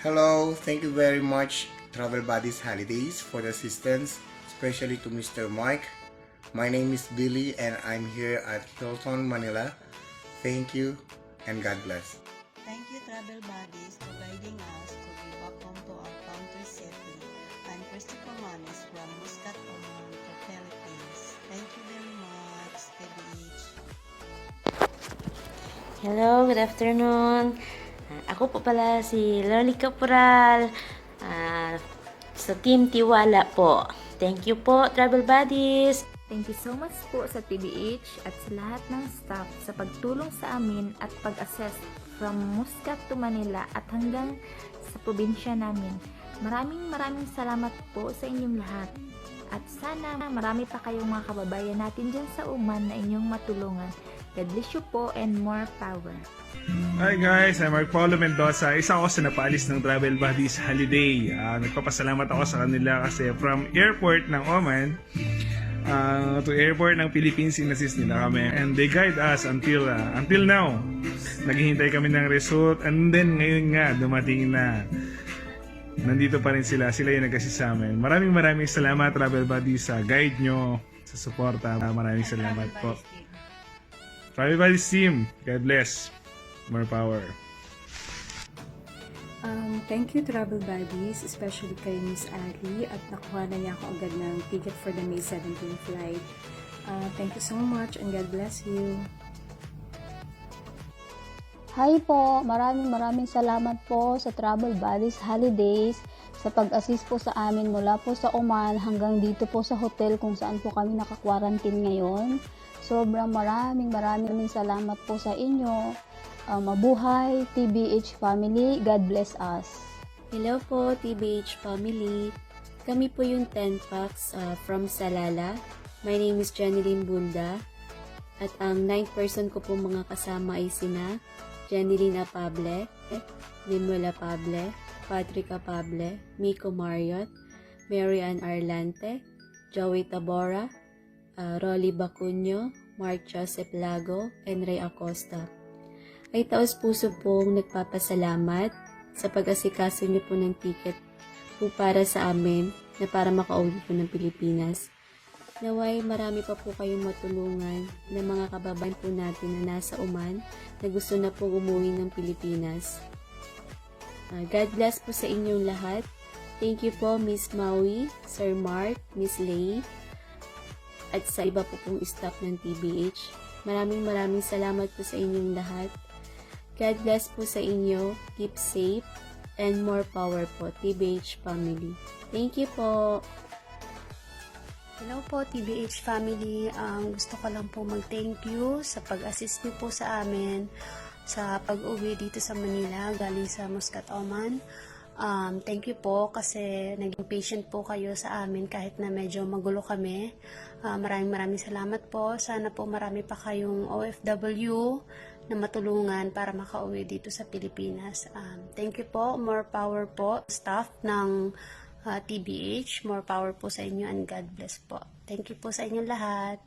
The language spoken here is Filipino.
Hello, thank you very much Travel Buddies Holidays for the assistance, especially to Mr. Mike. My name is Billy and I'm here at Hilton, Manila. Thank you and God bless. Thank you, Travel Buddies, for guiding us to be back home to our country safely. I'm Christopher Manes from Muscat, Oman, to Philippines. Thank you very much, TBH. Hello, good afternoon. Ako po pala si Loli Caporal sa Team Tiwala po. Thank you po, Travel Buddies. Thank you so much po sa TBH at sa lahat ng staff sa pagtulong sa amin at pag-assess from Muscat to Manila at hanggang sa probinsya namin. Maraming salamat po sa inyong lahat. At sana marami pa kayong mga kababayan natin dyan sa Oman na inyong matulungan. God bless you po and more power. Hi guys, I'm Mark Paulo Mendoza. Isa ako sa napaalis ng Travel Buddies Holiday. Nagpapasalamat ako sa kanila kasi from airport ng Oman to airport ng Philippines, inassist nila kami. And they guide us until now. Naghihintay kami ng result and then ngayon nga dumating na. Nandito pa rin sila. Sila yung nag-assist sa amin. Maraming salamat Travel Buddies sa guide nyo, sa suporta. Maraming salamat po. Travel Buddies team, God bless. More power. Thank you Travel Buddies, especially kay Miss Ali at nakuha na niya ako agad ng ticket for the May 17 flight. Thank you so much and God bless you. Hi po, maraming salamat po sa Travel Buddies Holidays sa pag-assist po sa amin mula po sa Oman hanggang dito po sa hotel kung saan po kami naka-quarantine ngayon. Sobrang maraming salamat po sa inyo. Mabuhay TBH family, God bless us. Hello po TBH family. Kami po yung 10 packs from Salala. My name is Jeneline Bunda. At ang 9th person ko po mga kasama ay sina Jeneline Apable, Limuel Apable, Patrick Apable, Miko Marriott, Mary Ann Arlante, Joey Tabora, Rolly Bacunyo, Mark Joseph Lago, and Ray Acosta. Ay taos puso pong nagpapasalamat sa pag-asikaso niyo po ng ticket po para sa amin na para makauwi po ng Pilipinas. Naway marami pa po kayong matulungan na mga kababayan po natin na nasa Oman na gusto na po umuwi ng Pilipinas. God bless po sa inyong lahat. Thank you po Miss Maui, Sir Mark, Miss Lay, at sa iba po pong staff ng TBH. Maraming salamat po sa inyong lahat. God bless po sa inyo. Keep safe and more power po, TBH family. Thank you po. Hello po TBH family. Gusto ko lang po mag-thank you sa pag-assist niyo po sa amin sa pag-uwi dito sa Manila galing sa Muscat, Oman. Thank you po kasi naging patient po kayo sa amin kahit na medyo magulo kami. Maraming salamat po. Sana po marami pa kayong OFW na matulungan para makauwi dito sa Pilipinas. Thank you po. More power po staff ng TBH. More power po sa inyo and God bless po. Thank you po sa inyong lahat.